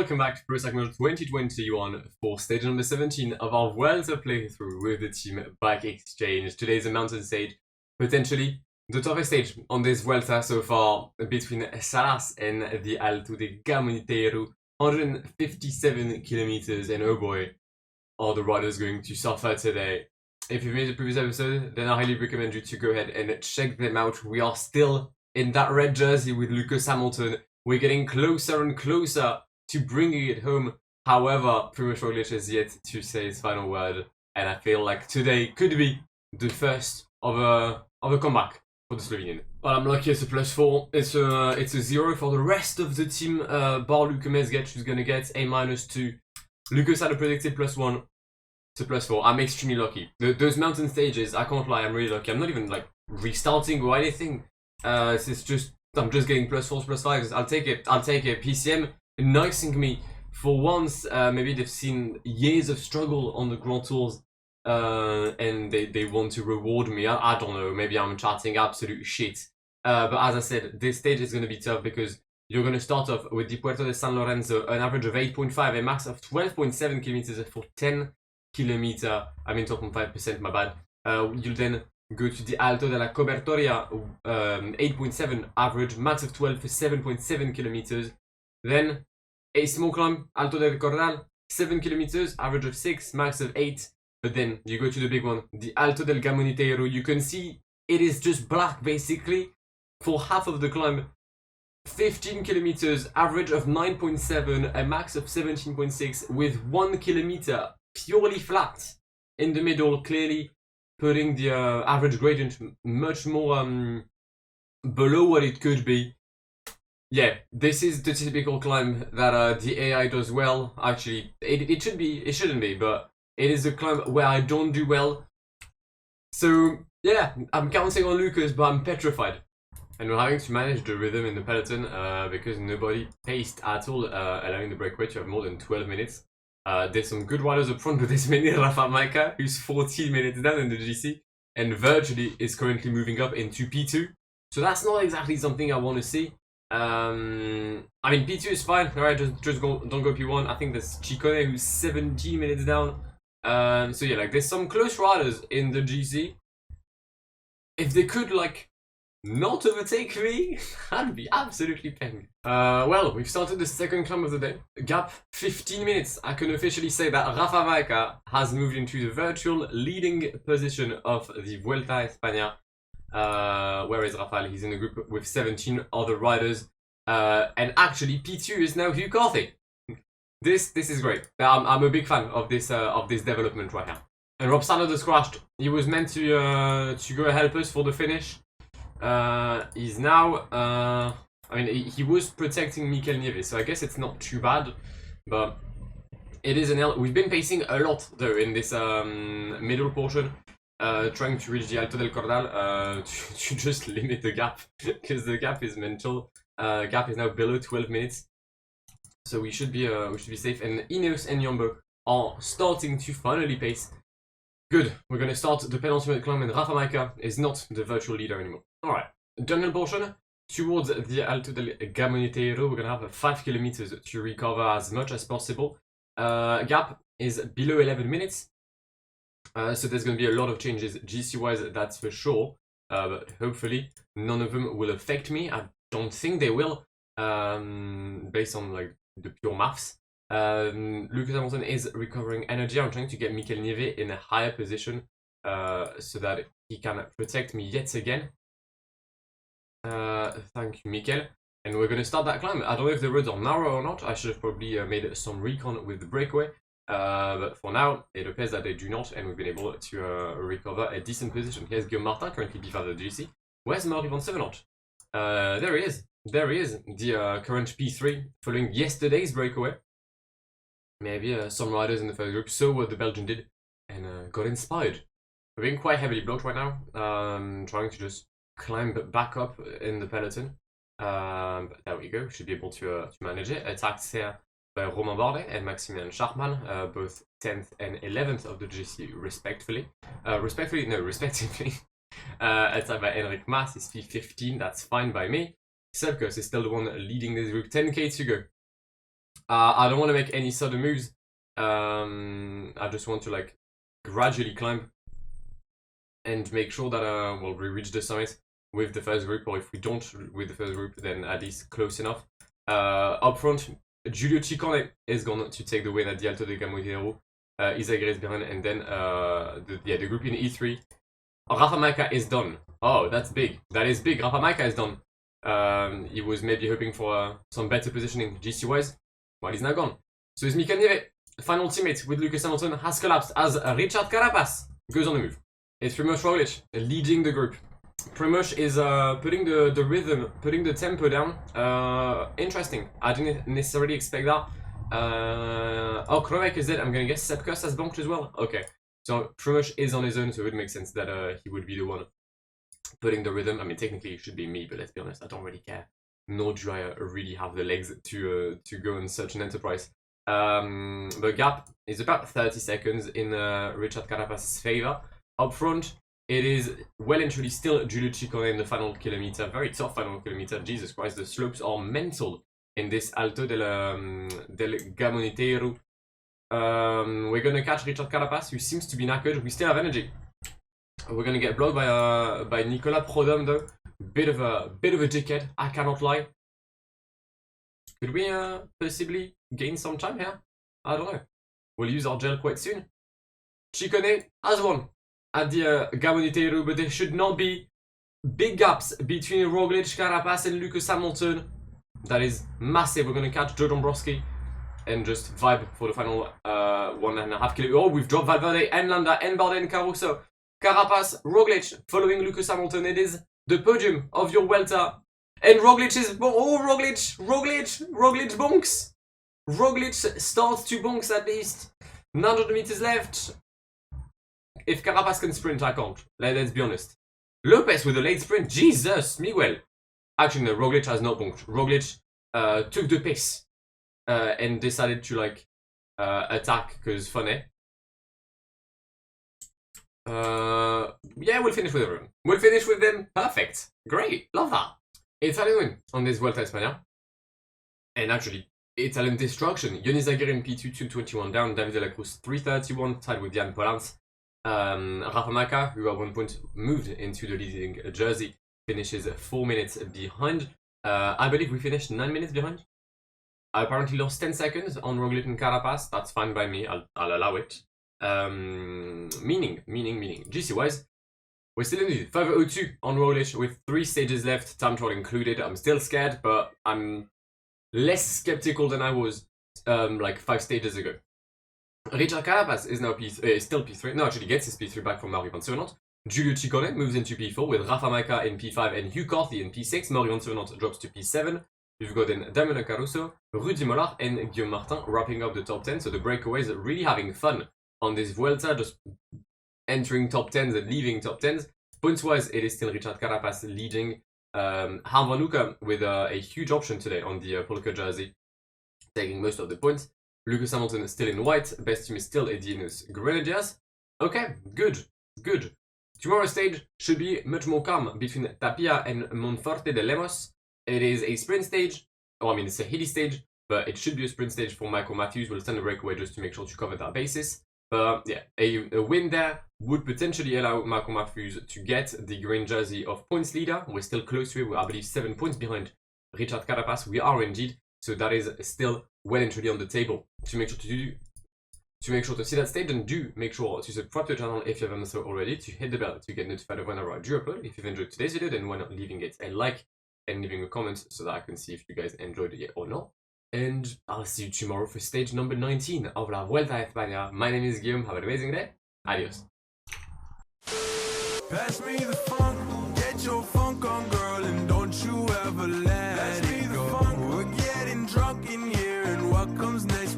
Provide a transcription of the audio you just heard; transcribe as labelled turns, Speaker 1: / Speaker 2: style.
Speaker 1: welcome back to Pro Cycling 2021 for stage number 17 of our Vuelta playthrough with the team Bike Exchange. Today is a mountain stage, potentially the toughest stage on this Vuelta so far, between Salas and the Alto Del Camunitero, 157 kilometers, and oh boy, are the riders going to suffer today. If you've made the previous episode, then I highly recommend you to go ahead and check them out. We are still in that red jersey with Lucas Hamilton. We're getting closer and closer to bringing it home. However, Primož Roglič has yet to say his final word, and I feel like today could be the first of a comeback for the Slovenian. Well, I'm lucky it's a +4. It's a 0 for the rest of the team. Bar Luka Mezgec, who's gonna get a -2. Lucas had a predicted +1. It's a +4. I'm extremely lucky. Those mountain stages, I can't lie, I'm really lucky. I'm not even like restarting or anything. It's just I'm just getting +4s, +5s. I'll take it. I'll take it. PCM nicing me for once. Maybe they've seen years of struggle on the Grand Tours, and they want to reward me. I don't know. Maybe I'm chatting absolute shit. But as I said, this stage is going to be tough because you're going to start off with the Puerto de San Lorenzo, an average of 8.5, a max of 12.7 kilometers for 10 kilometer. I mean 12.5%. My bad. You'll then go to the Alto de la Cobertoria, 8.7 average, max of 12 for 7.7 kilometers. Then a small climb, Alto del Cordal, 7 kilometers, average of 6, max of 8. But then you go to the big one, the Alto del Camunitero. You can see it is just black basically for half of the climb. 15 kilometers, average of 9.7, a max of 17.6, with 1 kilometer purely flat in the middle, clearly putting the average gradient much more below what it could be. Yeah, this is the typical climb that the AI does well. Actually, it should be, it shouldn't be, but it is a climb where I don't do well. So yeah, I'm counting on Lucas, but I'm petrified. And we're having to manage the rhythm in the peloton because nobody paced at all, allowing the breakaway to have more than 12 minutes. There's some good riders up front, but there's mainly Rafa Maika, who's 14 minutes down in the GC, and virtually is currently moving up into P2. So that's not exactly something I want to see. I mean, P2 is fine, alright, just don't go P1. I think there's Ciccone, who's 17 minutes down. So yeah, like there's some close riders in the GC. If they could, like, not overtake me, that'd be absolutely peng. Well, we've started the second climb of the day. Gap 15 minutes. I can officially say that Rafa Maika has moved into the virtual leading position of the Vuelta España. Where is Rafael? He's in a group with 17 other riders. And actually, P2 is now Hugh Carthy. This is great. I'm a big fan of this development right here. And Rob Stannard has crashed. He was meant to go help us for the finish. He's now, I mean, he was protecting Mikel Nieve, so I guess it's not too bad, but it is an L. We've been pacing a lot though in this middle portion, trying to reach the Alto del Cordal to just limit the gap, because the gap is mental. Gap is now below 12 minutes, so we should be safe. And Ineos and Jumbo are starting to finally pace. Good, we're going to start the penultimate climb, and Rafa Maika is not the virtual leader anymore. Alright, downhill portion towards the Alto del Gamonitero. We're going to have 5 kilometers to recover as much as possible. Gap is below 11 minutes, so there's going to be a lot of changes GC-wise, that's for sure. But hopefully none of them will affect me. I don't think they will, based on like the pure maths. Lucas Hamilton is recovering energy. I'm trying to get Mikel Nieve in a higher position so that he can protect me yet again. Thank you, Mikel. And we're going to start that climb. I don't know if the roads are narrow or not. I should have probably made some recon with the breakaway. But for now, it appears that they do not, and we've been able to recover a decent position. Here's Guillaume Martin, currently P5 of the GC. Where's Mauri van Sevenort? There he is. There he is, the current P3, following yesterday's breakaway. Maybe some riders in the first group saw what the Belgian did and got inspired. We're being quite heavily blocked right now, trying to just climb back up in the peloton. But there we go, should be able to manage it. Attacked here by Romain Bardet and Maximilian Schachmann, both 10th and 11th of the GC respectively. Respectively. Attacked by Enric Mas, is P15, that's fine by me. Sepkus is still the one leading this group, 10k to go. I don't want to make any sudden moves. I just want to like gradually climb and make sure that well, we reach the summit with the first group, or if we don't with the first group, then at least close enough. Up front, Giulio Ciccone is going to take the win at the Alto Del Camunitero. Isaac is behind, and then the group in E3. Rafa Maika is done. Oh, that's big. That is big. Rafa Maika is done. He was maybe hoping for some better positioning GC-wise. Well, he's now gone. So is Michael Nieve. Final teammate with Lucas Hamilton has collapsed as Richard Carapaz goes on the move. It's Primož Roglic leading the group. Primož is putting the rhythm, putting the tempo down. Interesting. I didn't necessarily expect that. Oh, Kromek is dead. I'm gonna guess Sepp Kuss has bonked as well. Okay. So Primož is on his own, so it would make sense that he would be the one putting the rhythm. I mean, technically it should be me, but let's be honest, I don't really care. Nor do I really have the legs to go on such an enterprise. The gap is about 30 seconds in Richard Carapaz's favor. Up front, it is well and truly still Giulio Ciccone in the final kilometer. Very tough final kilometer. Jesus Christ, the slopes are mental in this Alto del Gamoniteiru. We're gonna catch Richard Carapaz, who seems to be knackered. We still have energy. We're gonna get blocked by Nicolas Prodhomme though. Bit of a dickhead, I cannot lie. Could we possibly gain some time here? I don't know. We'll use our gel quite soon. Ciccone has won at the Gamoniteiru, but there should not be big gaps between Roglic, Carapaz, and Lucas Hamilton. That is massive. We're gonna catch Joe Dombrowski and just vibe for the final 1.5 kilometers. Oh, we've dropped Valverde and Landa and Bardet and Caruso. Carapaz, Roglic following Lucas Hamilton. It is the podium of your Vuelta. And Roglic is... Oh, Roglic bonks. Roglic starts to bonks at least. 900 meters left. If Carapaz can sprint, I can't. Let's be honest. Lopez with a late sprint. Jesus, Miguel. Actually, no, Roglic has not bonked. Roglic took the pace and decided to like attack because funny. Yeah, we'll finish with everyone. We'll finish with them. Perfect. Great. Love that. Italian win on this Vuelta España. And actually, Italian destruction. Yoni Zagir in P2, 221 down. David de la Cruz, 331, tied with Jan Polans. Rafa Maika, who at one point moved into the leading jersey, finishes 4 minutes behind. I believe we finished 9 minutes behind. I apparently lost 10 seconds on Roglic and Carapaz. That's fine by me. I'll allow it. Meaning. GC-wise, we're still in the 5:02 on Roglic with 3 stages left, time trial included. I'm still scared, but I'm less skeptical than I was like 5 stages ago. Richard Carapaz is now still P3. No, actually gets his P3 back from Mario Van Soenant. Giulio Ciccone moves into P4 with Rafa Maika in P5 and Hugh Carthy in P6. Mario Van Soenant drops to P7. You've got then Damien Caruso, Rudy Mollard, and Guillaume Martin wrapping up the top 10. So the breakaways are really having fun on this Vuelta, just entering top 10s and leaving top 10s. Points-wise, it is still Richard Carapaz leading. Harvanuka with a huge option today on the Polka jersey, taking most of the points. Lucas Hamilton is still in white. Best team is still Edinos Grenadiers. Okay, good. Tomorrow's stage should be much more calm between Tapia and Monforte de Lemos. It is a sprint stage. Oh, I mean, it's a hilly stage, but it should be a sprint stage for Michael Matthews. We'll send a breakaway just to make sure to cover that basis. But yeah, a win there would potentially allow Michael Matthews to get the green jersey of points leader. We're still close to it. We're, I believe, 7 points behind Richard Carapaz. We are indeed. So that is still well and truly on the table. To make sure to see that stage, and do make sure to subscribe to the channel if you haven't done so already, to hit the bell to get notified of whenever I do upload. If you've enjoyed today's video, then why not leaving it a like and leaving a comment so that I can see if you guys enjoyed it or not. And I'll see you tomorrow for stage number 19 of La Vuelta a España. My name is Guillaume. Have an amazing day. Adios.
Speaker 2: Pass me the funk, get your funk on, girl, and don't you ever let it go. We're getting drunk in here, and what comes next?